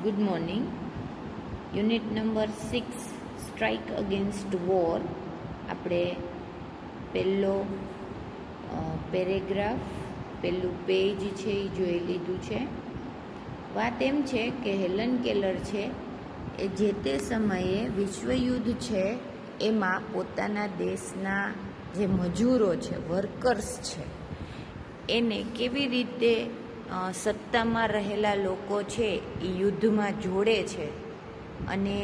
Good morning. Unit number 6 strike against war. આપણે પહેલો paragraph પહેલું પેજ છે એ જોઈ લીધું છે. વાત એમ છે કે હેલન કેલર છે એ જે તે સમયે વિશ્વયુદ્ધ છે એમાં પોતાના દેશના જે મજૂરો છે, વર્કર્સ છે, એને કેવી રીતે સત્તામાં રહેલા લોકો છે એ યુદ્ધમાં જોડે છે અને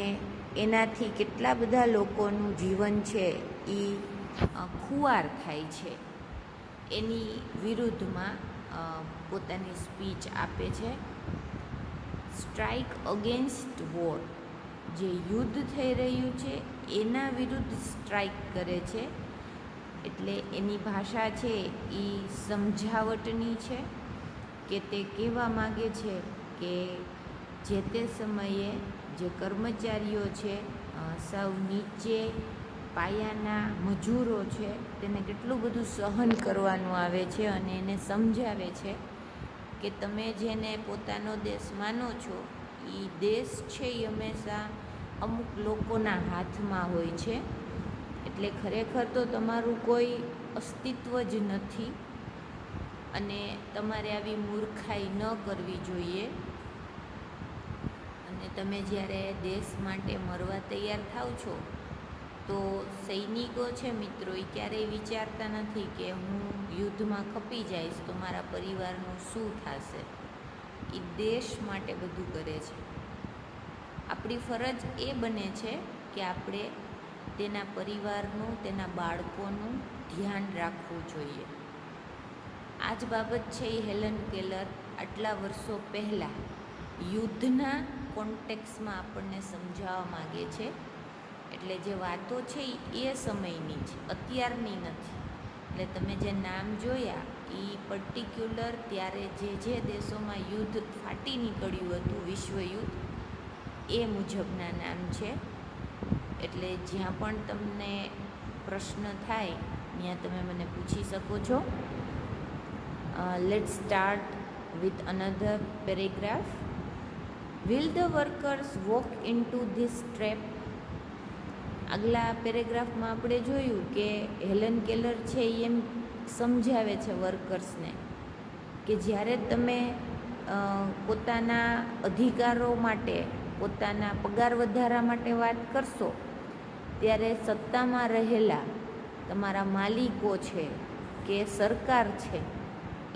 એનાથી કેટલા બધા લોકોનું જીવન છે એ ખુવાર થાય છે, એની વિરુદ્ધમાં પોતાની સ્પીચ આપે છે. સ્ટ્રાઇક અગેન્સ્ટ વોર, જે યુદ્ધ થઈ રહ્યું છે એના વિરુદ્ધ સ્ટ્રાઇક કરે છે. એટલે એની ભાષા છે એ સમજાવટની છે કે તે કહેવા માગે છે કે જે તે સમયે જે કર્મચારીઓ છે, સૌ નીચે પાયાના મજૂરો છે, તેને કેટલું બધું સહન કરવાનું આવે છે અને એને સમજાવે છે કે તમે જેને પોતાનો દેશ માનો છો એ દેશ છે એ હંમેશા અમુક લોકોના હાથમાં હોય છે. એટલે ખરેખર તો તમારું કોઈ અસ્તિત્વ જ નથી અને તમારે આવી મૂર્ખાઈ ન કરવી જોઈએ. અને તમે જ્યારે દેશ માટે મરવા તૈયાર થાવ છો તો સૈનિકો છે મિત્રો, એ ક્યારેય વિચારતા નથી કે હું યુદ્ધમાં ખપી જઈશ તો મારા પરિવારનું શું થશે. એ દેશ માટે બધું કરે છે. આપણી ફરજ એ બને છે કે આપણે તેના પરિવારનું, તેના બાળકોનું ધ્યાન રાખવું જોઈએ. આ જ બાબત છે એ હેલન કેલર આટલા વર્ષો પહેલાં યુદ્ધના કોન્ટેક્સમાં આપણને સમજાવવા માગે છે. એટલે જે વાતો છે એ સમયની છે, અત્યારની નથી. એટલે તમે જે નામ જોયા એ પર્ટિક્યુલર ત્યારે જે દેશોમાં યુદ્ધ ફાટી નીકળ્યું હતું, વિશ્વયુદ્ધ, એ મુજબના નામ છે. એટલે જ્યાં પણ તમને પ્રશ્ન થાય ત્યાં તમે મને પૂછી શકો છો. Let's start with another paragraph. Will the workers walk into this trap? આગલા પેરેગ્રાફમાં આપણે જોયું કે હેલન કેલર છે એ એમ સમજાવે છે વર્કર્સને કે જ્યારે તમે પોતાના અધિકારો માટે, પોતાના પગાર વધારા માટે વાત કરશો ત્યારે સત્તામાં રહેલા તમારા માલિકો છે કે સરકાર છે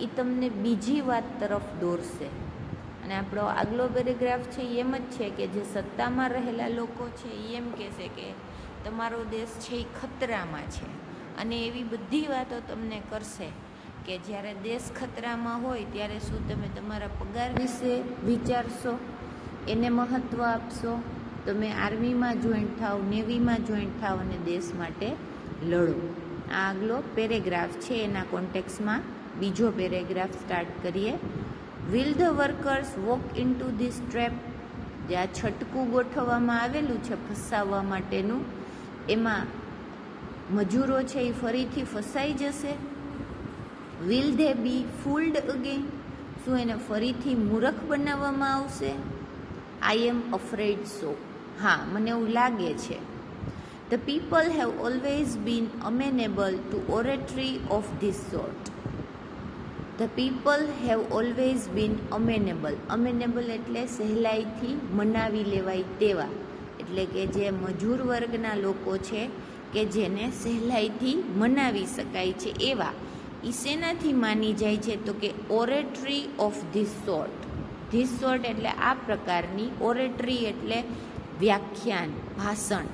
એ તમને બીજી વાત તરફ દોરશે. અને આપણો આગલો પેરેગ્રાફ છે એમ જ છે કે જે સત્તામાં રહેલા લોકો છે એ એમ કહેશે કે તમારો દેશ છે એ ખતરામાં છે, અને એવી બધી વાતો તમને કરશે કે જ્યારે દેશ ખતરામાં હોય ત્યારે શું તમે તમારા પગાર વિશે વિચારશો, એને મહત્ત્વ આપશો? તમે આર્મીમાં જોઈન્ટ થાવ, નેવીમાં જોઈન્ટ થાવ અને દેશ માટે લડો. આ આગલો પેરેગ્રાફ છે, એના કોન્ટેક્સમાં બીજો પેરેગ્રાફ સ્ટાર્ટ કરીએ. Will the workers walk into this trap? જે આ છટકું ગોઠવવામાં આવેલું છે ફસાવવા માટેનું, એમાં મજૂરો છે એ ફરીથી ફસાઈ જશે? Will they be fooled again? શું એને ફરીથી મૂર્ખ બનાવવામાં આવશે? I am afraid so. હા, મને એવું લાગે છે. The people have always been amenable to oratory of this sort. The people have always been amenable. Amenable એટલે સહેલાઈથી મનાવી લેવાય તેવા. એટલે કે જે મજૂર વર્ગના લોકો છે કે જેને સહેલાઈથી મનાવી શકાય છે એવા, એ શેનાથી માની જાય છે? તો કે oratory of this sort. This sort એટલે આ પ્રકારની, ઓરેટરી એટલે વ્યાખ્યાન, ભાષણ.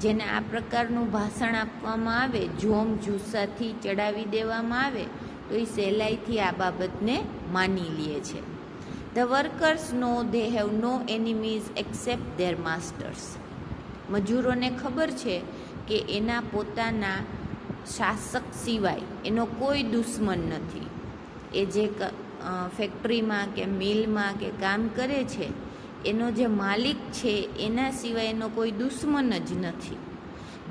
જેને આ પ્રકારનું ભાષણ આપવામાં આવે, જોમ જુસ્સાથી ચડાવી દેવામાં આવે તો એ સહેલાઈથી આ બાબતને માની લે છે. The workers know they have no enemies except their masters. મજૂરોને ખબર છે કે એના પોતાના શાસક સિવાય એનો કોઈ દુશ્મન નથી. એ જે ફેક્ટરીમાં કે મિલમાં કે કામ કરે છે એનો જે માલિક છે એના સિવાય એનો કોઈ દુશ્મન જ નથી.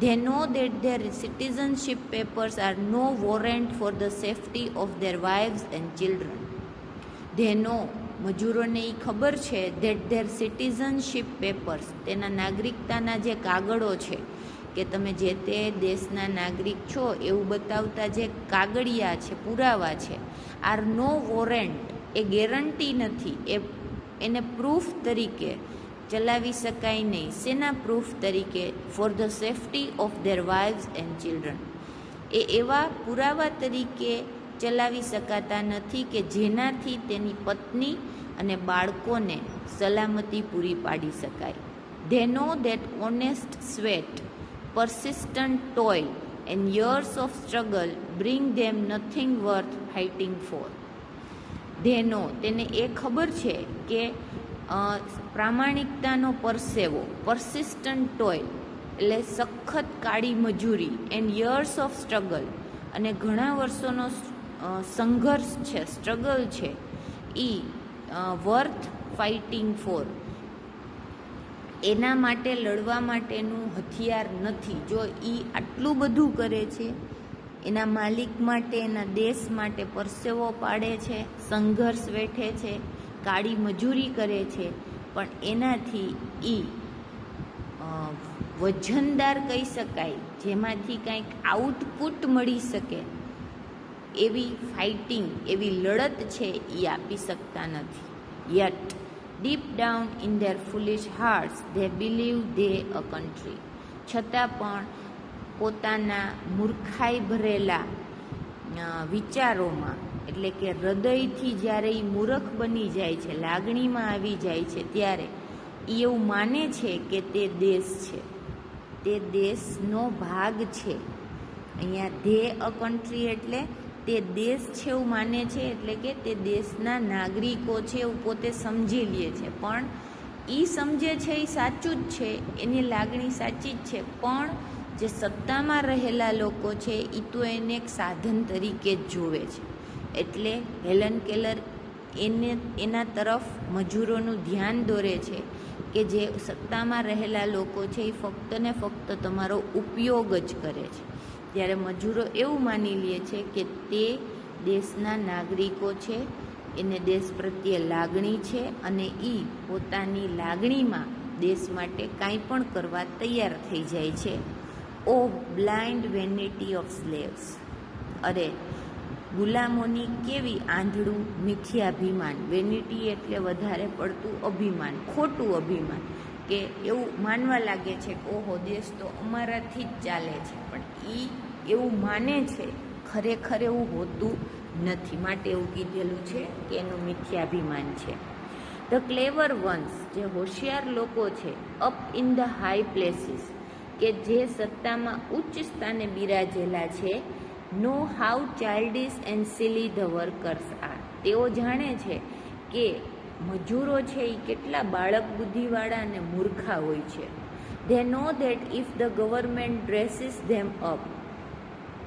They know that their citizenship papers are no warrant for the safety of their wives and children. They know, મજૂરોને એ ખબર છે ધેટ ધેર સિટીઝનશીપ પેપર્સ, તેના નાગરિકતાના જે કાગળો છે કે તમે જે તે દેશના નાગરિક છો એવું બતાવતા જે કાગળિયા છે, પુરાવા છે, આર નો વોરંટ, એ ગેરંટી નથી, એને પ્રૂફ તરીકે ચલાવી શકાય નહીં. શેના પ્રૂફ તરીકે? For the safety of their wives and children. એ એવા પુરાવા તરીકે ચલાવી શકાતા નથી કે જેનાથી તેની પત્ની અને બાળકોને સલામતી પૂરી પાડી શકાય. They know that honest sweat, persistent toil and years of struggle bring them nothing worth fighting for. They know, તેને એ ખબર છે કે પ્રામાણિકતાનો પરસેવો, persistent toil એટલે સખત કાળી મજૂરી, એન્ડ યર્સ ઓફ સ્ટ્રગલ અને ઘણા વર્ષોનો સંઘર્ષ છે, સ્ટ્રગલ છે, એ વર્થ ફાઇટિંગ ફોર, એના માટે લડવા માટેનું હથિયાર નથી. જો એ આટલું બધું કરે છે, એના માલિક માટે, એના દેશ માટે પરસેવો પાડે છે, સંઘર્ષ વેઠે છે, કાળી મજૂરી કરે છે, પણ એનાથી એ વજનદાર કહી શકાય, જેમાંથી કંઈક આઉટપુટ મળી શકે એવી ફાઇટિંગ, એવી લડત છે એ આપી શકતા નથી. Yet deep down in their foolish hearts they believe they a country. છતાં પણ પોતાના મૂર્ખાઈ ભરેલા વિચારોમાં, એટલે કે હૃદયથી જ્યારે એ મૂર્ખ બની જાય છે, લાગણીમાં આવી જાય છે, ત્યારે એ એવું માને છે કે તે દેશ છે, તે દેશનો ભાગ છે. અહીંયા ધે અ કન્ટ્રી એટલે તે દેશ છે એવું માને છે, એટલે કે તે દેશના નાગરિકો છે એવું પોતે સમજી લે છે. પણ એ સમજે છે એ સાચું જ છે, એની લાગણી સાચી જ છે, પણ જે સત્તામાં રહેલા લોકો છે એ તો એને એક સાધન તરીકે જ જોવે છે. એટલે હેલન કેલર એના તરફ મજૂરોનું ધ્યાન દોરે છે કે જે સત્તામાં રહેલા લોકો છે એ ફક્ત ને ફક્ત તમારો ઉપયોગ જ કરે છે. ત્યારે મજૂરો એવું માની લે છે કે તે દેશના નાગરિકો છે, એને દેશ પ્રત્યે લાગણી છે અને એ પોતાની લાગણીમાં દેશ માટે કાંઈ પણ કરવા તૈયાર થઈ જાય છે. ઓ બ્લાઇન્ડ વેનિટી ઓફ સ્લેવ્સ, અરે ગુલામોની કેવી આંધળું મિથ્યાભિમાન. વેનિટી એટલે વધારે પડતું અભિમાન, ખોટું અભિમાન, કે એવું માનવા લાગે છે કે ઓહો દેશ તો અમારાથી જ ચાલે છે, પણ એ એવું માને છે, ખરેખર એવું હોતું નથી. માટે એવું કીધેલું છે કે એનું મિથ્યાભિમાન છે. ધ ક્લેવર વન્સ, જે હોશિયાર લોકો છે, up in the high places, કે જે સત્તામાં ઉચ્ચ સ્થાને બિરાજેલા છે, know how childish and silly the workers are, તેઓ જાણે છે કે મજૂરો છે એ કેટલા બાળક બુદ્ધિવાળા અને મૂર્ખા હોય છે. They know that if the government dresses them up,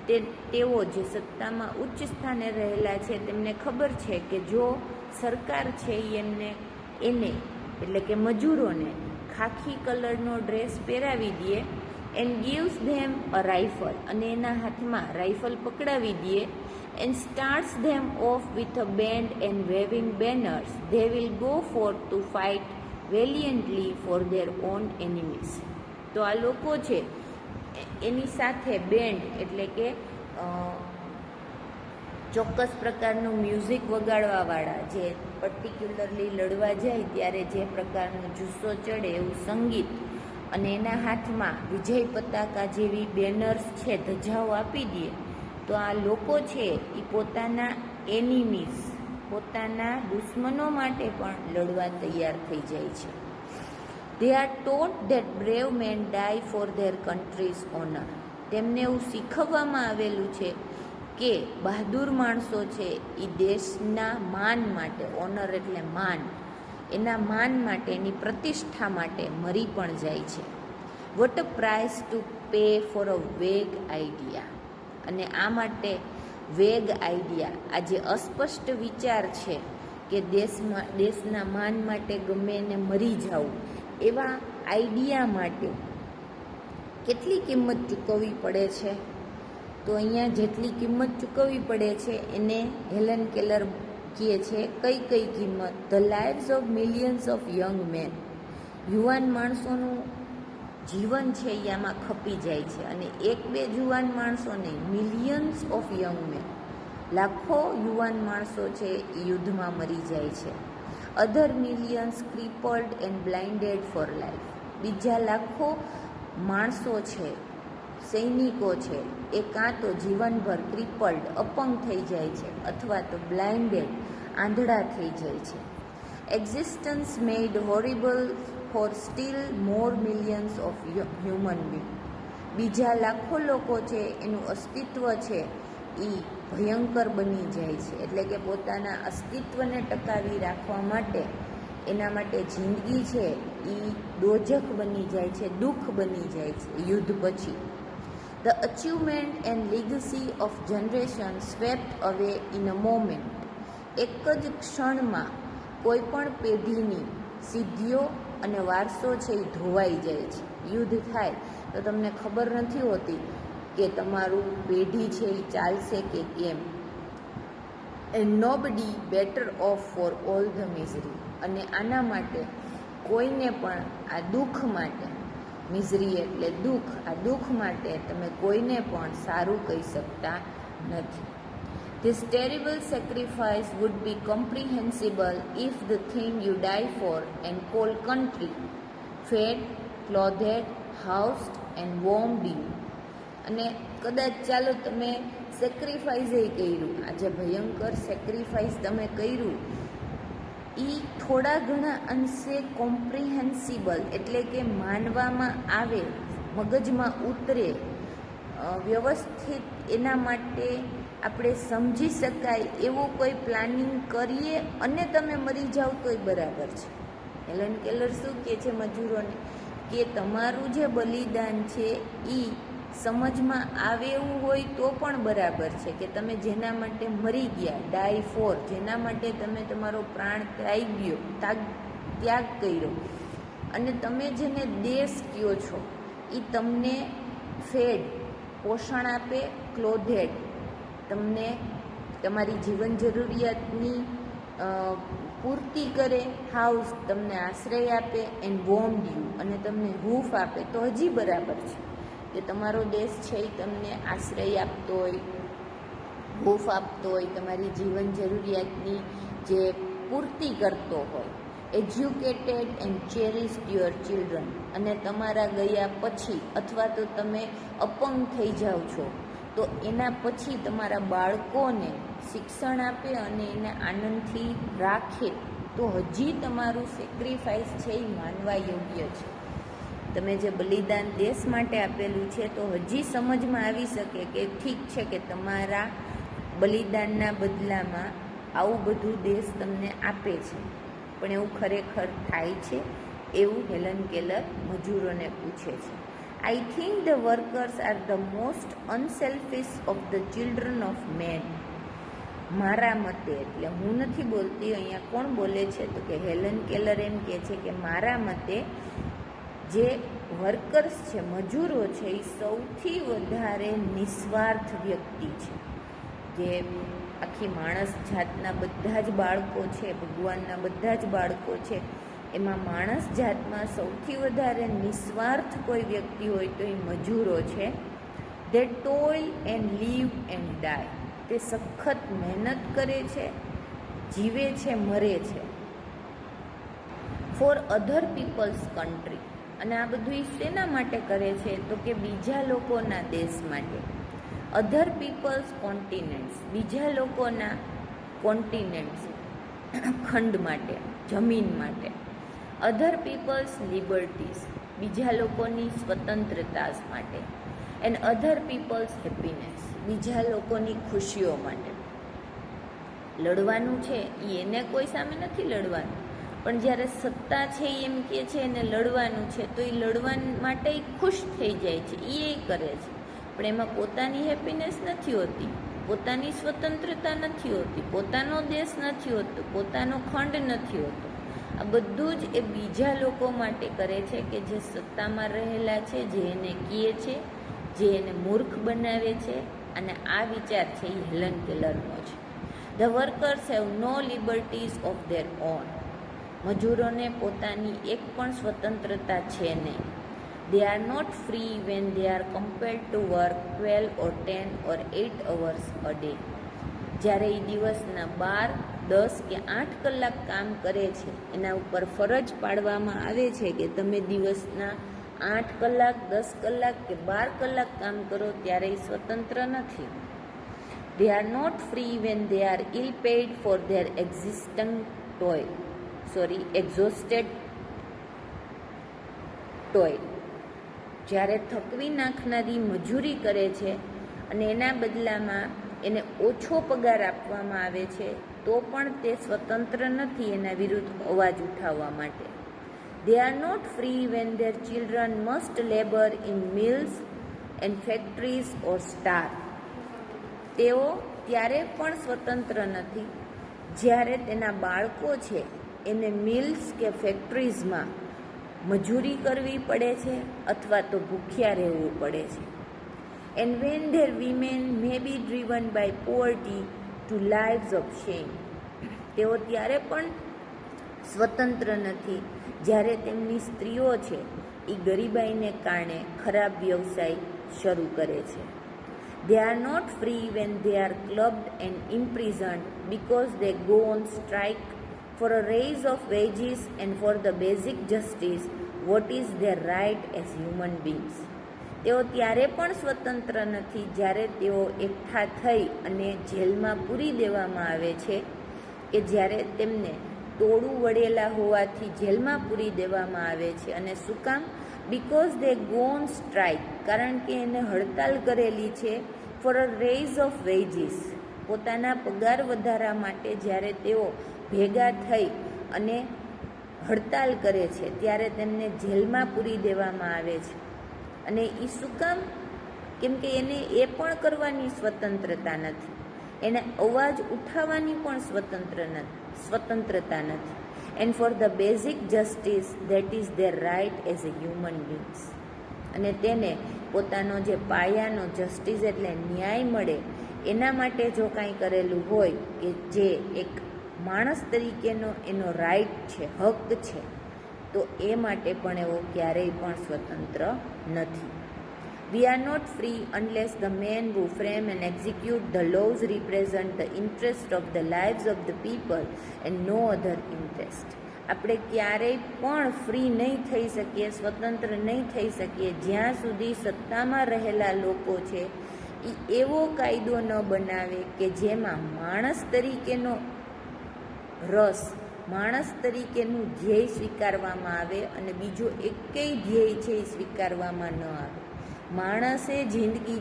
તેઓ જે સત્તામાં ઉચ્ચ સ્થાને રહેલા છે તેમને ખબર છે કે જો સરકાર છે એને એટલે કે મજૂરોને ખાખી કલરનો ડ્રેસ પહેરાવી દે, and gives them a rifle, અને એના હાથમાં રાઇફલ પકડાવી દે, and starts them off with a band and waving banners, they will go forth to fight valiantly for their own enemies. તો આ લોકો છે એની સાથે બેન્ડ એટલે કે ચોક્કસ પ્રકારનું મ્યુઝિક વગાડવાવાળા, જે પર્ટિક્યુલરલી લડવા જાય ત્યારે જે પ્રકારનો જુસ્સો ચડે એવું સંગીત, અને એના હાથમાં વિજય પતાકા જેવી બેનર્સ છે, ધજાઓ આપી દે, તો આ લોકો છે એ પોતાના એનિમીઝ, પોતાના દુશ્મનો માટે પણ લડવા તૈયાર થઈ જાય છે. They are taught that brave men die for their country's honor. તેમને એવું શીખવવામાં આવેલું છે કે બહાદુર માણસો છે એ દેશના માન માટે, ઓનર એટલે માન, એના માન માટે, એની પ્રતિષ્ઠા માટે મરી પણ જાય છે. What a price to pay for a વેગ આઈડિયા. અને આ માટે વેગ આઈડિયા, આ જે અસ્પષ્ટ વિચાર છે કે દેશના માન માટે ગમે એને મરી જવું, એવા આઈડિયા માટે કેટલી કિંમત ચૂકવવી પડે છે? તો અહીંયા જેટલી કિંમત ચૂકવવી પડે છે એને હેલન કેલર કહે છે કઈ કઈ કિંમત? The lives of millions of young men. યુવાન માણસોનું જીવન છે એ આમાં ખપી જાય છે. અને એક બે યુવાન માણસો નહીં, મિલિયન્સ ઓફ યંગ મેન, લાખો યુવાન માણસો છે એ યુદ્ધમાં મરી જાય છે. અધર મિલિયન્સ ક્રિપલ્ડ એન્ડ બ્લાઇન્ડેડ ફોર લાઈફ. બીજા લાખો માણસો છે, સૈનિકો છે, એ કાં તો જીવનભર ક્રિપલ્ડ અપંગ થઈ જાય છે અથવા તો બ્લાઇન્ડેડ આંધળા થઈ જાય છે. Existence made horrible for still more millions of human being. બીજા લાખો લોકો છે એનું અસ્તિત્વ છે એ ભયંકર બની જાય છે. એટલે કે પોતાના અસ્તિત્વને ટકાવી રાખવા માટે એના માટે જિંદગી છે એ દોજખ બની જાય છે, દુઃખ બની જાય છે યુદ્ધ પછી. The achievement and legacy of generation swept અવે ઇન અ મોમેન્ટ. એક જ ક્ષણમાં કોઈ પણ પેઢીની સિદ્ધિઓ અને વારસો છે એ ધોવાઈ જાય છે. યુદ્ધ થાય તો તમને ખબર નથી હોતી કે તમારું પેઢી છે એ ચાલશે કે કેમ. And nobody better off for all the misery. અને આના માટે કોઈને પણ આ દુઃખ માટે, મિઝરી એટલે દુઃખ, આ દુઃખ માટે તમે કોઈને પણ સારું કહી શકતા નથી. This terrible sacrifice would be comprehensible if the thing you die for and call country, fed, clothed, housed and warmed you. અને કદાચ ચાલો તમે સેક્રિફાઈસ કર્યું, આ જે ભયંકર સેક્રિફાઈસ તમે કર્યું એ થોડા ઘણા અંશે કોમ્પ્રિહેન્સિબલ એટલે કે માનવામાં આવે, મગજમાં ઉતરે, વ્યવસ્થિત એના માટે આપણે સમજી શકાય એવું કોઈ પ્લાનિંગ કરીએ અને તમે મરી જાઓ તોય બરાબર છે. હેલન કેલર શું કહે છે મજૂરોને કે તમારું જે બલિદાન છે એ સમજમાં આવે એવું હોય તો પણ બરાબર છે કે તમે જેના માટે મરી ગયા, ડાય ફોર, જેના માટે તમે તમારો પ્રાણ ત્યાગ કર્યો અને તમે જેને દેશ કહો છો એ તમને ફેડ, પોષણ આપે, ક્લોધેડ, તમને તમારી જીવન જરૂરિયાતની પૂર્તિ કરે, હાઉસ, તમને આશ્રય આપે, એન્ડ વોર્મ્ડ યુ, અને તમને હૂંફ આપે તો હજી બરાબર છે કે તમારો દેશ છે એ તમને આશ્રય આપતો હોય, હૂંફ આપતો હોય, તમારી જીવન જરૂરિયાતની જે પૂર્તિ કરતો હોય. Educated and cherished your children. અને તમારા ગયા પછી અથવા તો તમે અપંગ થઈ જાઓ છો તો એના પછી તમારા બાળકોને શિક્ષણ આપે અને એને આનંદથી રાખે તો હજી તમારું સેક્રિફાઈસ છે એ માનવા યોગ્ય છે. તમે જે બલિદાન દેશ માટે આપેલું છે તો હજી સમજમાં આવી શકે કે ઠીક છે કે તમારા બલિદાનના બદલામાં આવું બધું દેશ તમને આપે છે, પણ એવું ખરેખર થાય છે? એવું હેલન કેલર મજૂરોને પૂછે છે. I think the workers are the most unselfish of the children of men. મારા મતે, એટલે હું નથી બોલતી, અહીંયા કોણ બોલે છે તો કે હેલન કેલર એમ કહે છે કે મારા મતે જે વર્કર્સ છે, મજૂરો છે, એ સૌથી વધારે નિસ્વાર્થ વ્યક્તિ છે. જે આખી માણસ જાતના બધા જ બાળકો છે, ભગવાનના બધા જ બાળકો છે, એમાં માણસ જાતમાં સૌથી વધારે નિસ્વાર્થ કોઈ વ્યક્તિ હોય તો એ મજૂરો છે. ધે ટોil એન્ડ લીવ એન્ડ ડાય. તે સખત મહેનત કરે છે, જીવે છે, મરે છે. ફોર અધર પીપલ્સ કન્ટ્રી. અને આ બધું એ શેના માટે કરે છે તો કે બીજા લોકોના દેશ માટે. Other people's continents. બીજા લોકોના કોન્ટિનેન્ટ્સ, ખંડ માટે, જમીન માટે. Other people's liberties. બીજા લોકોની સ્વતંત્રતા માટે. And other people's happiness. બીજા લોકોની ખુશીઓ માટે. લડવાનું છે એ એને કોઈ સામે નથી લડવાનું, પણ જ્યારે સત્તા છે એ એમ કહે છે એને લડવાનું છે તો એ લડવા માટે એ ખુશ થઈ જાય છે, એ કરે છે. પણ એમાં પોતાની હેપીનેસ નથી હોતી, પોતાની સ્વતંત્રતા નથી હોતી, પોતાનો દેશ નથી હોતો, પોતાનો ખંડ નથી હોતો. આ બધું જ એ બીજા લોકો માટે કરે છે કે જે સત્તામાં રહેલા છે, જે એને કહે છે, જે એને મૂર્ખ બનાવે છે. અને આ વિચાર છે એ હેલન કેલરનો છે. The workers have no liberties of their own. મજૂરોને પોતાની એક પણ સ્વતંત્રતા છે નહીં. They are not free when they are compelled to work 12 or 10 or 8 hours a day. જ્યારે એ દિવસના 12, 10 કે 8 કલાક કામ કરે છે, એના ઉપર ફરજ પાડવામાં આવે છે કે તમે દિવસના 8 કલાક, 10 કલાક કે 12 કલાક કામ કરો, ત્યારે એ સ્વતંત્ર નથી. They are not free when they are ill paid for their exhausted toil. જ્યારે થકવી નાખનારી મજૂરી કરે છે અને એના બદલામાં એને ઓછો પગાર આપવામાં આવે છે, તો પણ તે સ્વતંત્ર નથી એના વિરુદ્ધ અવાજ ઉઠાવવા માટે. They are not free when their children must labor in mills and factories or starve. તેઓ ત્યારે પણ સ્વતંત્ર નથી જ્યારે તેના બાળકો છે એને મિલ્સ કે ફેક્ટરીઝમાં મજૂરી કરવી પડે છે અથવા તો ભૂખ્યા રહેવું પડે છે. And when their women may be driven by poverty to lives of shame. તેઓ ત્યારે પણ સ્વતંત્ર નથી જ્યારે તેમની સ્ત્રીઓ છે એ ગરીબાઈને કારણે ખરાબ વ્યવસાય શરૂ કરે છે. They are not free when they are clubbed and imprisoned because they go on strike for a raise of wages and for the basic justice what is their right as human beings. તેઓ ત્યારે પણ સ્વતંત્ર નથી જ્યારે તેઓ એકઠા થઈ અને જેલમાં પૂરી દેવામાં આવે છે કે જ્યારે તેમને ટોળું વળેલા હોવાથી જેલમાં પૂરી દેવામાં આવે છે. અને શું કામ? Because they go on strike, કારણ કે એને હડતાલ કરેલી છે for a raise of veggies, પોતાના પગાર વધારા માટે જ્યારે તેઓ ભેગા થઈ અને હડતાલ કરે છે ત્યારે તેમને જેલમાં પૂરી દેવામાં આવે છે. અને એ શું કામ? કેમ કે એને એ પણ કરવાની સ્વતંત્રતા નથી, એને અવાજ ઉઠાવવાની પણ સ્વતંત્રતા નથી. And for the basic justice that is their right as a human beings. અને તેને પોતાનો જે પાયાનો જસ્ટિસ એટલે ન્યાય મળે એના માટે જો કાંઈ કરેલું હોય કે જે એક માણસ તરીકેનો એનો રાઇટ છે, હક છે, તો એ માટે પણ એવો ક્યારેય પણ સ્વતંત્ર નથી. We are not free unless the men who frame and execute the laws represent the interest of the lives of the people and no other interest. આપણે ક્યારેય પણ ફ્રી નહીં થઈ શકીએ, સ્વતંત્ર નહીં થઈ શકીએ જ્યાં સુધી સત્તામાં રહેલા લોકો છે એ એવો કાયદો ન બનાવે કે જેમાં માણસ તરીકેનો રસ, માણસ તરીકેનું ધ્યેય સ્વીકારવામાં આવે અને બીજો એકેય ધ્યેય છે એ સ્વીકારવામાં ન આવે. માણસે જિંદગી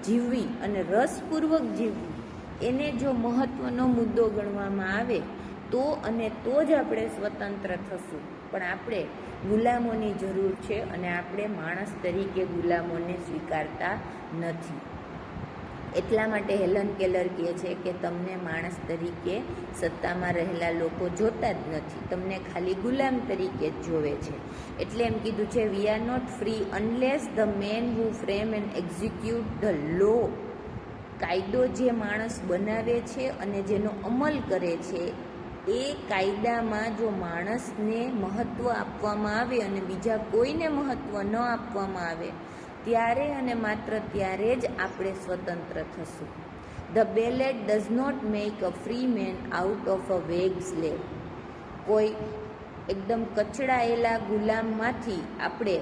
જીવવી અને રસપૂર્વક જીવવી એને જો મહત્ત્વનો મુદ્દો ગણવામાં આવે તો જ આપણે સ્વતંત્ર થશું. પણ આપણે ગુલામોની જરૂર છે અને આપણે માણસ તરીકે ગુલામોને સ્વીકારતા નથી. એટલા માટે હેલન કેલર કહે છે કે તમને માણસ તરીકે સત્તામાં રહેલા લોકો જોતા જ નથી, તમને ખાલી ગુલામ તરીકે જ જોવે છે. એટલે એમ કીધું છે we are not free unless the man who frame and execute the law. કાયદો જે માણસ બનાવે છે અને જેનો અમલ કરે છે એ કાયદામાં જો માણસને મહત્ત્વ આપવામાં આવે અને બીજા કોઈને મહત્ત્વ ન આપવામાં આવે ત્યારે અને માત્ર ત્યારે જ આપણે સ્વતંત્ર થશું. The ballot does not make a free man out of a wage slave. કોઈ એકદમ કચડાયેલા ગુલામમાંથી આપણે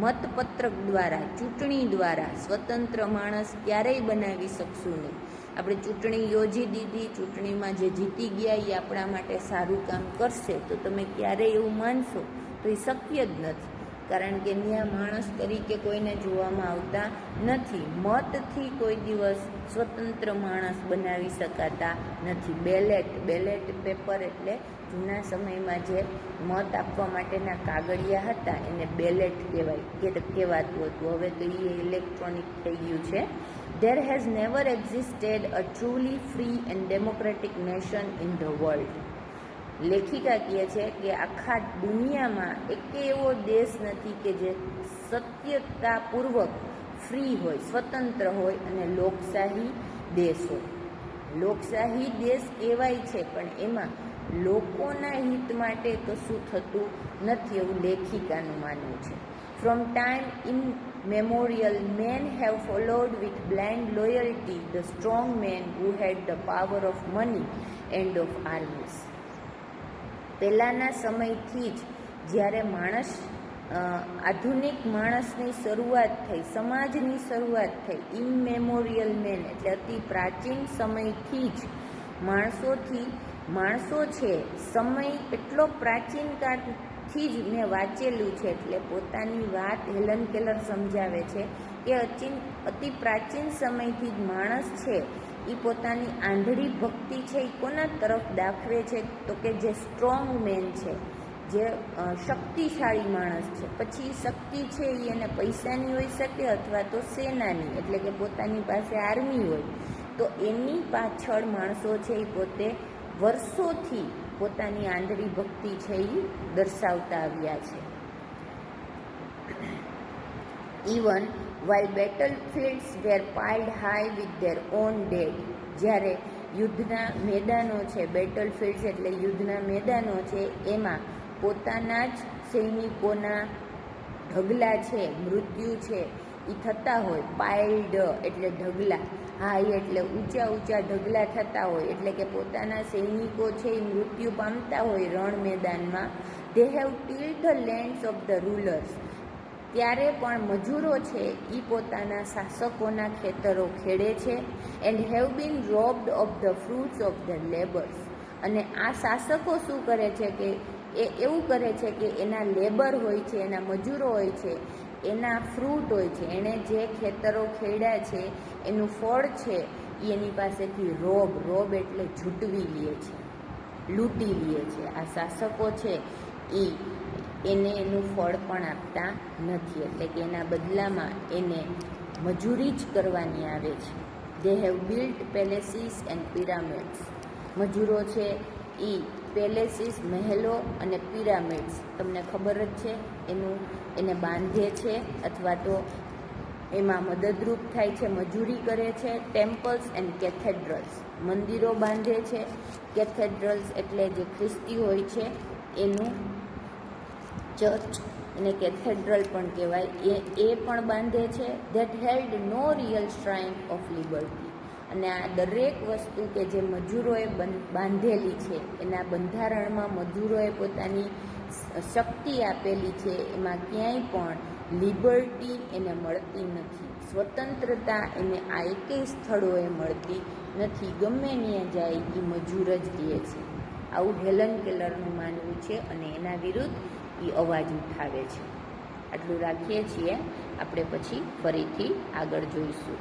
મતપત્રક દ્વારા, ચૂંટણી દ્વારા સ્વતંત્ર માણસ ક્યારેય બનાવી શકશું નહીં. આપણે ચૂંટણી યોજી દીધી, ચૂંટણીમાં જે જીતી ગયા એ આપણા માટે સારું કામ કરશે તો તમે ક્યારેય એવું માનશો તો એ શક્ય જ નથી. કારણ કે ત્યાં માણસ તરીકે કોઈને જોવામાં આવતા નથી. મતથી કોઈ દિવસ સ્વતંત્ર માણસ બનાવી શકાતા નથી. બેલેટ પેપર એટલે જૂના સમયમાં જે મત આપવા માટેના કાગળિયા હતા એને બેલેટ કહેવાતું હતું. હવે તો એ ઇલેક્ટ્રોનિક થઈ ગયું છે. There has never existed a truly free and democratic nation in the world. લેખિકા કહે છે કે આખા દુનિયામાં એકે એવો દેશ નથી કે જે સત્યતાપૂર્વક ફ્રી હોય, સ્વતંત્ર હોય અને લોકશાહી દેશ હોય. લોકશાહી દેશ કહેવાય છે, પણ એમાં લોકોના હિત માટે કશું થતું નથી એવું લેખિકાનું માનવું છે. From time immemorial, men have followed with blind loyalty the strong men who had the power of money and of armies. પહેલાંના સમયથી જ જ્યારે આધુનિક માણસની શરૂઆત થઈ, સમાજની શરૂઆત થઈ, ઇમમેમોરિયલ મેન એટલે અતિ પ્રાચીન સમયથી જ માણસો છે. સમય એટલો પ્રાચીન કાળથી જ મેં વાંચેલું છે, એટલે પોતાની વાત હેલન કેલર સમજાવે છે કે અતિ પ્રાચીન સમયથી જ માણસ છે એ પોતાની આંધળી ભક્તિ છે એ કોના તરફ દાખવે છે, તો કે જે સ્ટ્રોંગ મેન છે, જે શક્તિશાળી માણસ છે. પછી શક્તિ છે એ એને પૈસાની હોઈ શકે અથવા તો સેનાની, એટલે કે પોતાની પાસે આર્મી હોય, તો એની પાછળ માણસો છે એ પોતે વર્ષોથી પોતાની આંધળી ભક્તિ છે એ દર્શાવતા આવ્યા છે. Even while battlefields were piled high with their own dead, જ્યારે યુદ્ધના મેદાનો છે, બેટલફિલ્ડ્સ એટલે યુદ્ધના મેદાનો છે, એમાં પોતાના જ સૈનિકોના ઢગલા છે, મૃત્યુ છે એ થતા હોય. પાઇલ્ડ એટલે ઢગલા, હાઈ એટલે ઊંચા ઢગલા થતા હોય, એટલે કે પોતાના સૈનિકો છે એ મૃત્યુ પામતા હોય રણ મેદાનમાં. they have tilled the lands of the rulers, ત્યારે પણ મજૂરો છે એ પોતાના શાસકોના ખેતરો ખેડે છે. And have been robbed of the fruits of the labours, અને આ શાસકો શું કરે છે કે એ એવું કરે છે કે એના લેબર હોય છે, એના મજૂરો હોય છે, એના ફ્રૂટ હોય છે, એણે જે ખેતરો ખેડ્યા છે એનું ફળ છે એ એની પાસેથી રોબ એટલે ઝૂંટવી લે છે, લૂંટી લે છે. આ શાસકો છે એને એનું ફળ પણ આપતા નથી, એટલે કે એના બદલામાં એને મજૂરી જ કરવાની આવે છે. They have built palaces and pyramids, મજૂરો છે એ પેલેસીસ મહેલો અને પિરામિડ્સ તમને ખબર જ છે એને બાંધે છે અથવા તો એમાં મદદરૂપ થાય છે, મજૂરી કરે છે. ટેમ્પલ્સ એન્ડ કેથેડ્રલ્સ, મંદિરો બાંધે છે. કેથેડ્રલ્સ એટલે જે ખ્રિસ્તી હોય છે એનું ચર્ચ, એને કેથેડ્રલ પણ કહેવાય, એ પણ બાંધે છે. That held no real shrine of liberty, અને આ દરેક વસ્તુ કે જે મજૂરોએ બાંધેલી છે એના બંધારણમાં મજૂરોએ પોતાની શક્તિ આપેલી છે, એમાં ક્યાંય પણ લિબર્ટી એને મળતી નથી, સ્વતંત્રતા એને આ એકેય સ્થળોએ મળતી નથી. ગમે ત્યાં જાય એ મજૂર જ રહે છે. આવું હેલન કેલરનું માનવું છે, અને એના વિરુદ્ધ એ અવાજ ઉઠાવે છે. આટલું રાખીએ છીએ, આપણે પછી ફરીથી આગળ જોઈશું.